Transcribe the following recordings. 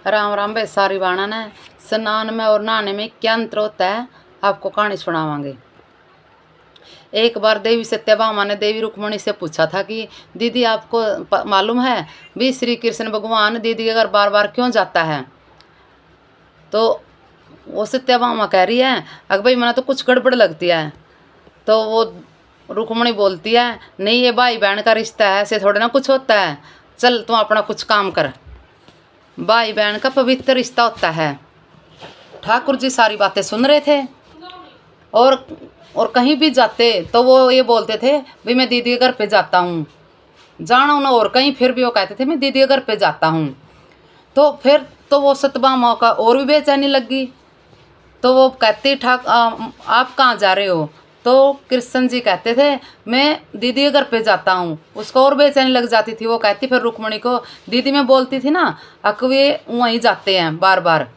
राम राम भाई सारी बाणा ने स्नान में और नहाने में क्या अंतर होता है आपको कहानी सुनावांगे। एक बार देवी सत्यभामा ने देवी रुक्मणी से पूछा था कि दीदी आपको मालूम है भी श्री कृष्ण भगवान दीदी के घर बार बार क्यों जाता है। तो वो सत्यभामा कह रही है अगर भाई मैंने तो कुछ गड़बड़ लगती है। तो वो रुक्मणी बोलती है नहीं ये भाई बहन का रिश्ता है, ऐसे थोड़े ना कुछ होता है, चल तुम अपना कुछ काम कर। भाई बहन का पवित्र रिश्ता होता है। ठाकुर जी सारी बातें सुन रहे थे और कहीं भी जाते तो वो ये बोलते थे भाई मैं दीदी के घर पे जाता हूँ, जाना ना और कहीं, फिर भी वो कहते थे मैं दीदी के घर पे जाता हूँ। तो फिर तो वो सत्यभामा का और भी बेचैनी लगी। तो वो कहती आप कहाँ जा रहे हो। तो कृष्ण जी कहते थे मैं दीदी के घर पे जाता हूँ। उसको और बेचैनी लग जाती थी। वो कहती फिर रुक्मणी को दीदी मैं बोलती थी ना अकवे वहीं जाते हैं बार बार,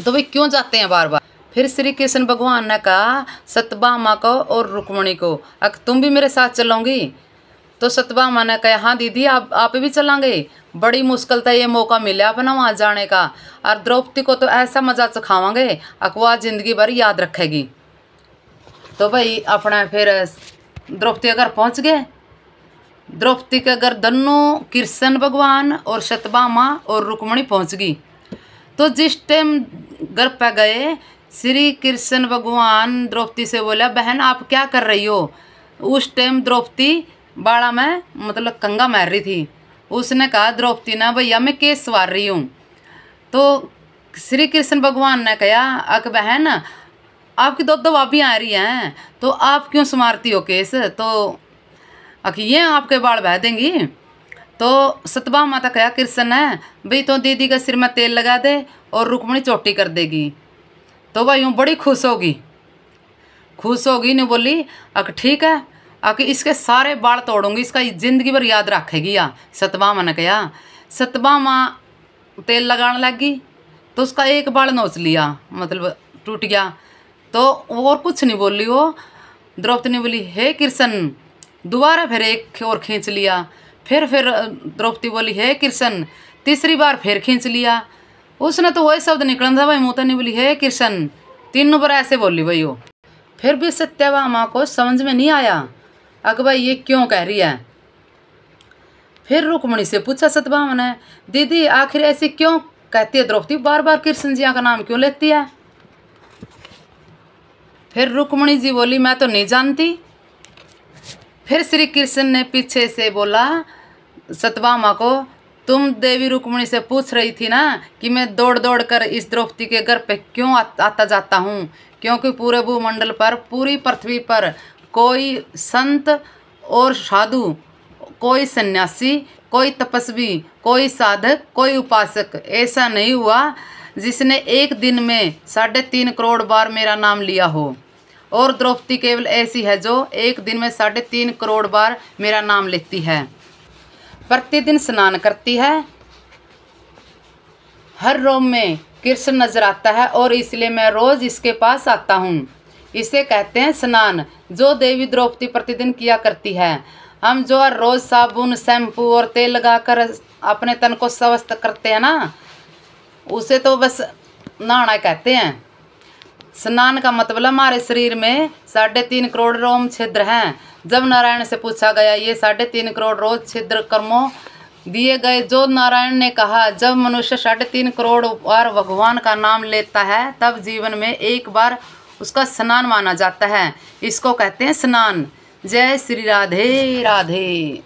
तो वे क्यों जाते हैं बार बार। फिर श्री कृष्ण भगवान ने कहा सत्यभामा को और रुक्मणी को अक तुम भी मेरे साथ चलोगी। तो सत्यभामा ने कहा हाँ दीदी आप भी चलेंगे, बड़ी मुश्किल था ये मौका मिला अपना वहाँ जाने का, और द्रौपदी को तो ऐसा मजा चखावांगे अकवा जिंदगी भर याद रखेगी। तो भाई अपना फिर द्रौपदी के घर पहुँच गए। द्रौपदी के घर दोनों कृष्ण भगवान और सत्यभामा और रुक्मणी पहुँच गई। तो जिस टाइम घर पे गए श्री कृष्ण भगवान द्रौपदी से बोला बहन आप क्या कर रही हो। उस टाइम द्रौपदी बाड़ा में मतलब कंगा मार रही थी। उसने कहा द्रौपदी ना भैया मैं केस सवार रही हूँ। तो श्री कृष्ण भगवान ने कहा अक बहन आपकी दो भाभी आ रही हैं तो आप क्यों संवारती हो केस, तो ये आपके बाल बह देंगी। तो सत्यभामा माता कहा कृष्ण ने भाई तो दीदी के सिर में तेल लगा दे और रुक्मणी चोटी कर देगी। तो भाई यूँ बड़ी खुश होगी ने बोली अक ठीक है अक इसके सारे बाल तोड़ूंगी, इसका जिंदगी भर याद रखेगी। या सत्यभामा ने कहा। सत्यभामा तेल लगाने लगी तो उसका एक बाल नोच लिया, मतलब टूट गया। तो और कुछ नहीं बोली वो। द्रौपदी ने बोली हे कृष्ण, दोबारा फिर एक और खींच लिया। फिर द्रौपदी बोली हे कृष्ण, तीसरी बार फिर खींच लिया। उसने तो वही शब्द निकला था भाई मुँह तो नहीं बोली हे कृष्ण, तीनों बार ऐसे बोली भाई वो। फिर भी सत्यभामा को समझ में नहीं आया अग भाई ये क्यों कह रही है। फिर रुक्मणी से पूछा सत्यभामा ने दीदी आखिर ऐसी क्यों कहती है द्रौपदी, बार बार कृष्ण जी का नाम क्यों लेती है। फिर रुक्मणी जी बोली मैं तो नहीं जानती। फिर श्री कृष्ण ने पीछे से बोला सत्यभामा को तुम देवी रुक्मणी से पूछ रही थी ना कि मैं दौड़ दौड़ कर इस द्रौपदी के घर पे क्यों आता जाता हूँ, क्योंकि पूरे भूमंडल पर पूरी पृथ्वी पर कोई संत और साधु, कोई सन्यासी, कोई तपस्वी, कोई साधक, कोई उपासक ऐसा नहीं हुआ जिसने एक दिन में 3.5 करोड़ बार मेरा नाम लिया हो। और द्रौपदी केवल ऐसी है जो एक दिन में 3.5 करोड़ बार मेरा नाम लेती है, प्रतिदिन स्नान करती है, हर रोम में कृष्ण नजर आता है और इसलिए मैं रोज इसके पास आता हूँ। इसे कहते हैं स्नान, जो देवी द्रौपदी प्रतिदिन किया करती है। हम जो रोज साबुन शैम्पू और तेल लगाकर अपने तन को स्वस्थ करते हैं ना, उसे तो बस नहाना कहते हैं। स्नान का मतलब हमारे शरीर में 3.5 करोड़ रोम छिद्र हैं। जब नारायण से पूछा गया ये 3.5 करोड़ रोज छिद्र कर्मों दिए गए, जो नारायण ने कहा जब मनुष्य 3.5 करोड़ बार भगवान का नाम लेता है तब जीवन में एक बार उसका स्नान माना जाता है। इसको कहते हैं स्नान। जय श्री राधे राधे।